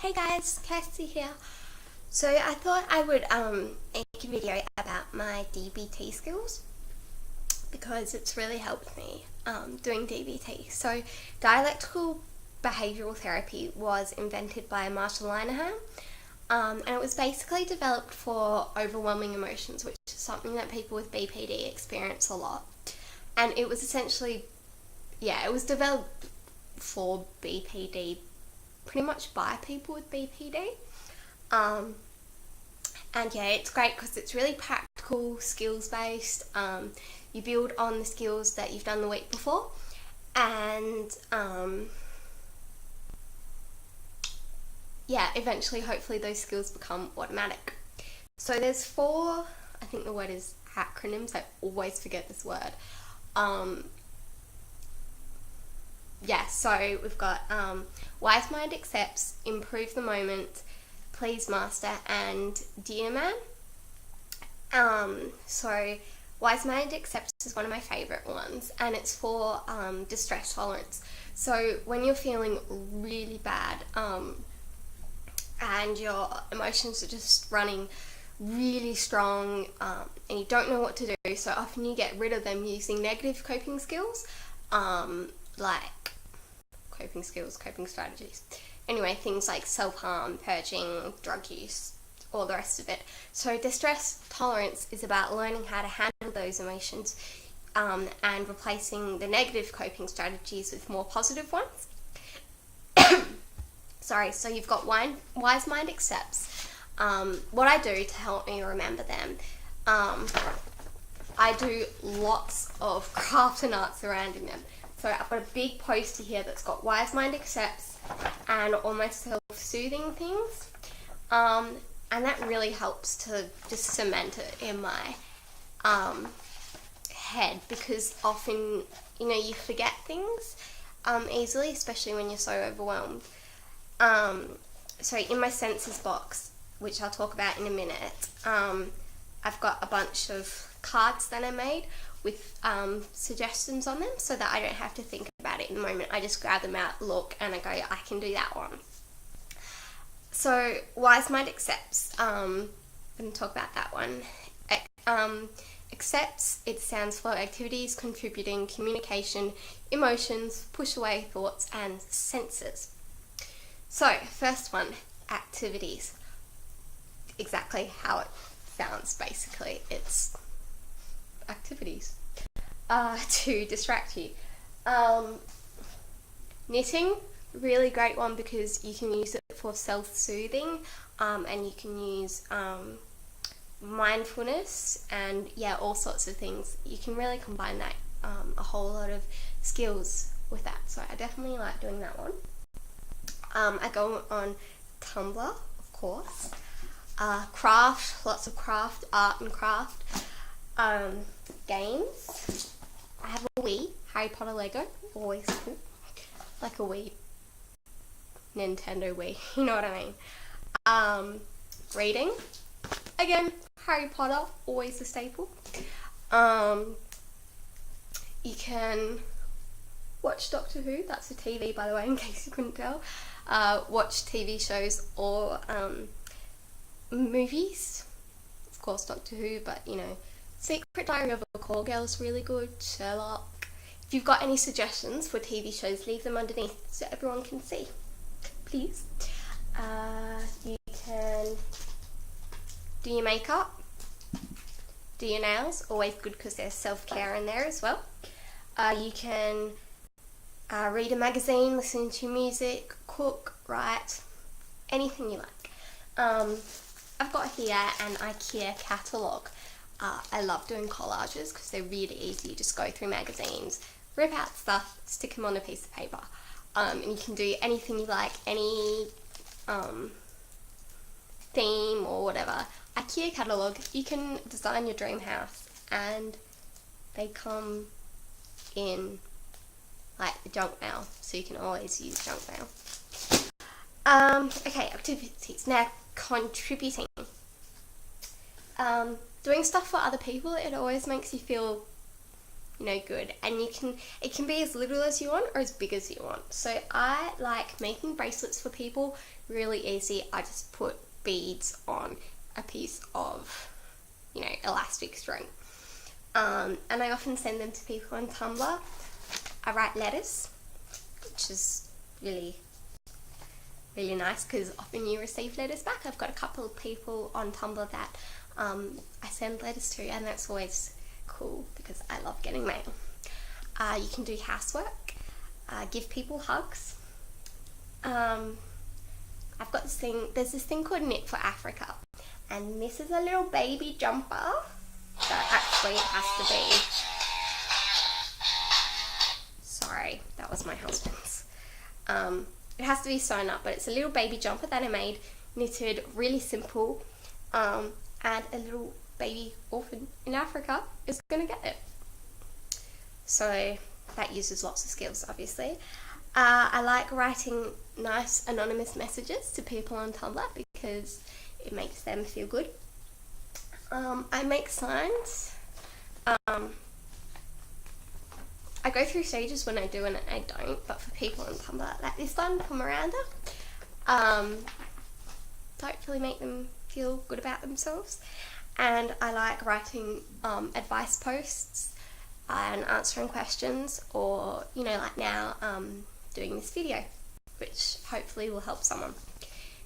Hey guys, Kirsty here. So I thought I would make a video about my DBT skills because it's really helped me doing DBT. So dialectical behavioural therapy was invented by Marshall Linehan, and it was basically developed for overwhelming emotions, which is something that people with BPD experience a lot. And it was essentially, it was developed for BPD, pretty much by people with BPD. And it's great because it's really practical, skills based. You build on the skills that you've done the week before, and eventually hopefully those skills become automatic. So there's 4, I think the word is acronyms, I always forget this word. So we've got Wise Mind Accepts, Improve the Moment, Please Master, and Dear Man. So Wise Mind Accepts is one of my favourite ones, and it's for distress tolerance. So when you're feeling really bad and your emotions are just running really strong and you don't know what to do, so often you get rid of them using negative coping skills, like coping strategies. Anyway, things like self-harm, purging, drug use, all the rest of it. So distress tolerance is about learning how to handle those emotions and replacing the negative coping strategies with more positive ones. So you've got Wise Mind Accepts. What I do to help me remember them, I do lots of craft and art surrounding them. So I've got a big poster here that's got Wise Mind Accepts and all my self-soothing things. And that really helps to just cement it in my head, because often, you forget things easily, especially when you're so overwhelmed. So in my senses box, which I'll talk about in a minute, I've got a bunch of cards that I made with suggestions on them, so that I don't have to think about it in the moment. I just grab them out, look, and I go, I can do that one. So Wise Mind Accepts, I'm going to talk about that one. Accepts, it stands for activities contributing communication, emotions, push away thoughts, and senses. So first one, activities. Exactly how it sounds, basically. It's activities to distract you. Knitting, really great one because you can use it for self-soothing, and you can use mindfulness and all sorts of things. You can really combine that, a whole lot of skills with that, so I definitely like doing that one. I go on Tumblr, of course. Craft, lots of craft, art and craft. Games. I have a Wii, Harry Potter Lego, always cool. Like a Wii, Nintendo Wii, you know what I mean. Reading, again, Harry Potter, always a staple. You can watch Doctor Who, that's a TV by the way, in case you couldn't tell. Watch TV shows or movies, of course Doctor Who, but Secret Diary of a Call Girl is really good, Sherlock. If you've got any suggestions for TV shows, leave them underneath so everyone can see, please. You can do your makeup, do your nails, always good because there's self-care in there as well. You can read a magazine, listen to music, cook, write, anything you like. I've got here an IKEA catalogue. I love doing collages because they're really easy. You just go through magazines, rip out stuff, stick them on a piece of paper, and you can do anything you like, any theme or whatever. IKEA catalogue, you can design your dream house, and they come in like the junk mail, so you can always use junk mail. Okay, activities. Now, contributing. Doing stuff for other people, it always makes you feel good. And it can be as little as you want or as big as you want. So I like making bracelets for people really easy. I just put beads on a piece of, elastic string. And I often send them to people on Tumblr. I write letters, which is really, really nice because often you receive letters back. I've got a couple of people on Tumblr that I send letters to, and that's always cool because I love getting mail. You can do housework, give people hugs. I've got there's this thing called Knit for Africa, and this is a little baby jumper that actually it has to be. Sorry, that was my husband's. It has to be sewn up, but it's a little baby jumper that I made, knitted, really simple, and a little baby orphan in Africa is going to get it. So that uses lots of skills, obviously. I like writing nice anonymous messages to people on Tumblr because it makes them feel good. I make signs. I go through stages when I do and I don't, but for people on Tumblr, like this one for Miranda, don't really make them feel good about themselves. And I like writing advice posts and answering questions, or like now doing this video, which hopefully will help someone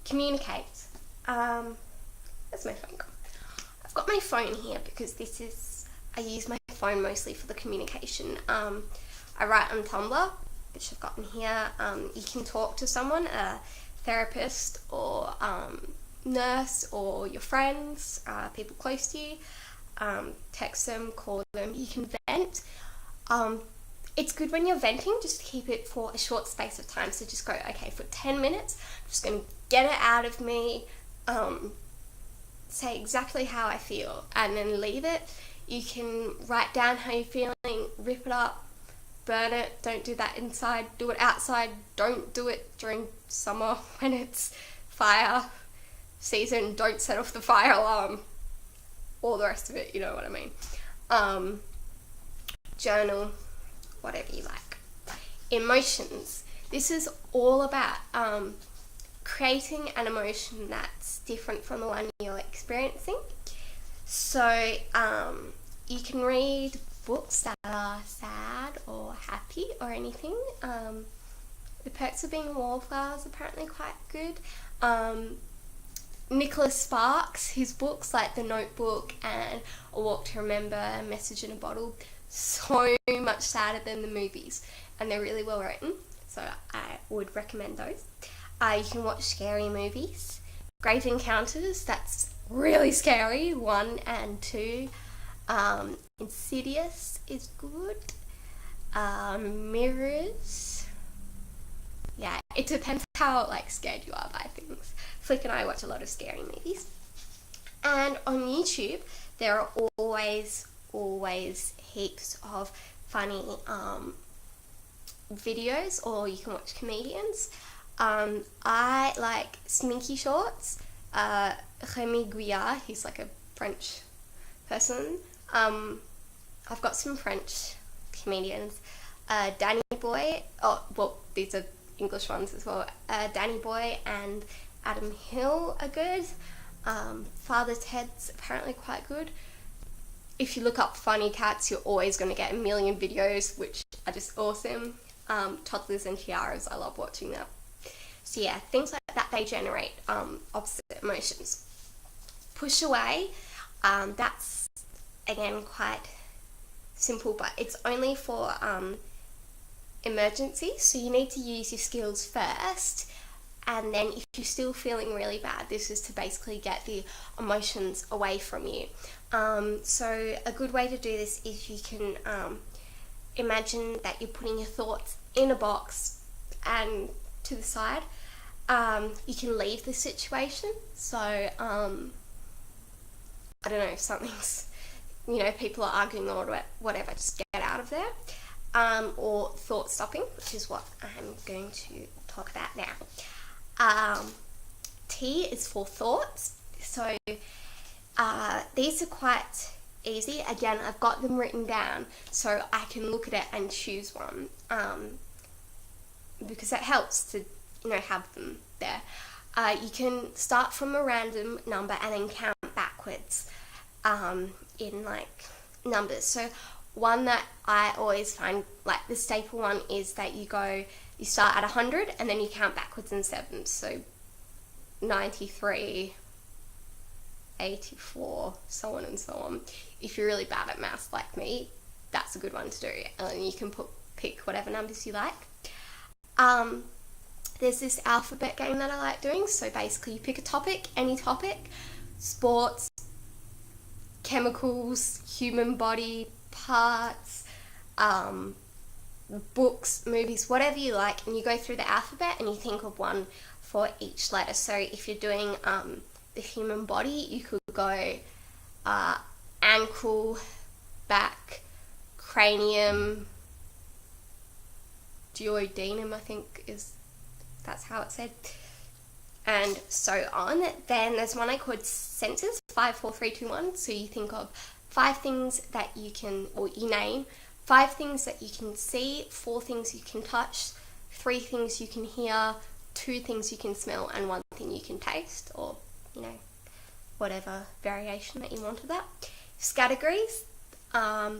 communicate. Where's my phone gone? I've got my phone here because I use my phone mostly for the communication. I write on Tumblr, which I've got in here. You can talk to someone, a therapist or nurse or your friends, people close to you. Text them, call them. You can vent. It's good when you're venting just to keep it for a short space of time. So just go, okay, for 10 minutes, I'm just going to get it out of me, say exactly how I feel, and then leave it. You can write down how you're feeling, rip it up, burn it. Don't do that inside, do it outside. Don't do it during summer when it's fire season. Don't set off the fire alarm. All the rest of it, you know what I mean. Journal, whatever you like. Emotions. This is all about creating an emotion that's different from the one you're experiencing. So you can read books that are sad or happy or anything. The Perks of Being a Wallflower is apparently quite good. Nicholas Sparks, his books like The Notebook and A Walk to Remember, A Message in a Bottle, so much sadder than the movies, and they're really well written, so I would recommend those. You can watch scary movies. Grave Encounters, that's really scary, 1 and 2. Insidious is good. Mirrors. Yeah, it depends how scared you are by things. Flick and I watch a lot of scary movies. And on YouTube, there are always heaps of funny videos, or you can watch comedians. I like Sminky Shorts. Rémi Guillard, he's like a French person. I've got some French comedians. Danny Boy, these are English ones as well. Danny Boy and Adam Hill are good. Father Ted's apparently quite good. If you look up funny cats, you're always going to get a million videos, which are just awesome. Toddlers and Tiaras, I love watching that. So yeah, things like that, they generate opposite emotions. Push away, that's again quite simple, but it's only for emergencies, so you need to use your skills first, and then if you're still feeling really bad, this is to basically get the emotions away from you. So a good way to do this is you can imagine that you're putting your thoughts in a box and to the side. You can leave the situation, so I don't know, if something's, people are arguing or whatever, just get out of there. Or thought stopping, which is what I'm going to talk about now. T is for thoughts. So these are quite easy. Again, I've got them written down so I can look at it and choose one, because it helps to, have them there. You can start from a random number and then count backwards in like numbers. So one that I always find, like the staple one, is that you start at 100 and then you count backwards in sevens. So 93, 84, so on and so on. If you're really bad at maths like me, that's a good one to do, and you can pick whatever numbers you like. There's this alphabet game that I like doing. So basically you pick a topic, any topic, sports, chemicals, human body parts, books, movies, whatever you like, and you go through the alphabet and you think of one for each letter. So if you're doing the human body, you could go ankle, back, cranium, duodenum, I think that's how it's said, and so on. Then there's one I called senses, 5, 4, 3, 2, 1. So you think of 5 things that you can, or you name 5 things that you can see, 4 things you can touch, 3 things you can hear, 2 things you can smell, and 1 thing you can taste, or whatever variation that you want of that. Categories.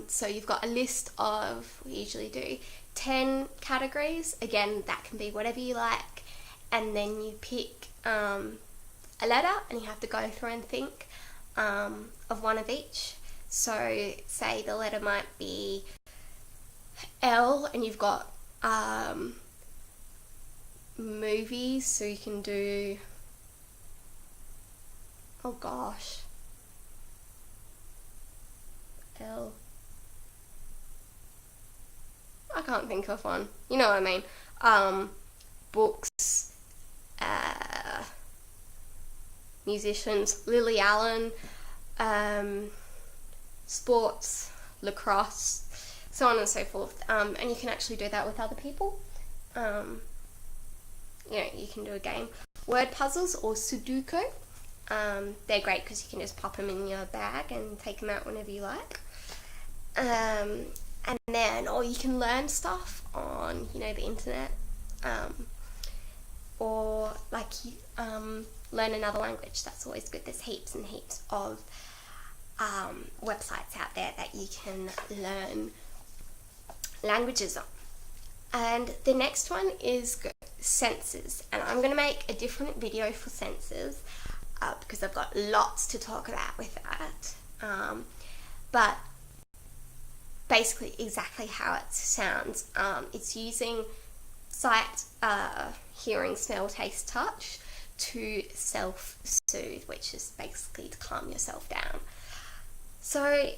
So you've got a list of, we usually do 10 categories. Again, that can be whatever you like, and then you pick a letter and you have to go through and think of one of each. So say the letter might be L, and you've got movies, so you can do, oh gosh, L, I can't think of one, you know what I mean. Books, musicians, Lily Allen, sports, lacrosse, so on and so forth. And you can actually do that with other people. You can do a game. Word puzzles or Sudoku. They're great because you can just pop them in your bag and take them out whenever you like. And then, or you can learn stuff on, the internet, or like learn another language. That's always good. There's heaps and heaps of websites out there that you can learn languages on. And the next one is senses, and I'm going to make a different video for senses because I've got lots to talk about with that. But basically exactly how it sounds. It's using sight, hearing, smell, taste, touch to self-soothe, which is basically to calm yourself down. So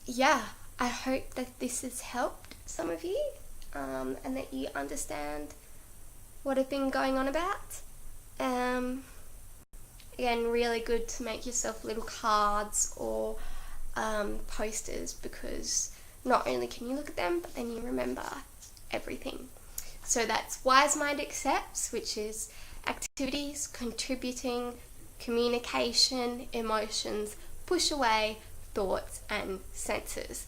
yeah, I hope that this has helped some of you, and that you understand what I've been going on about. Again, really good to make yourself little cards or posters, because not only can you look at them, but then you remember everything. So that's Wise Mind Accepts, which is activities, contributing, communication, emotions, push away, thoughts, and senses.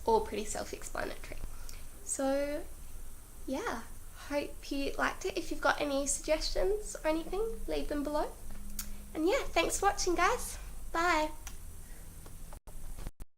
All pretty self-explanatory. So yeah, hope you liked it. If you've got any suggestions or anything, leave them below. And yeah, thanks for watching, guys. Bye.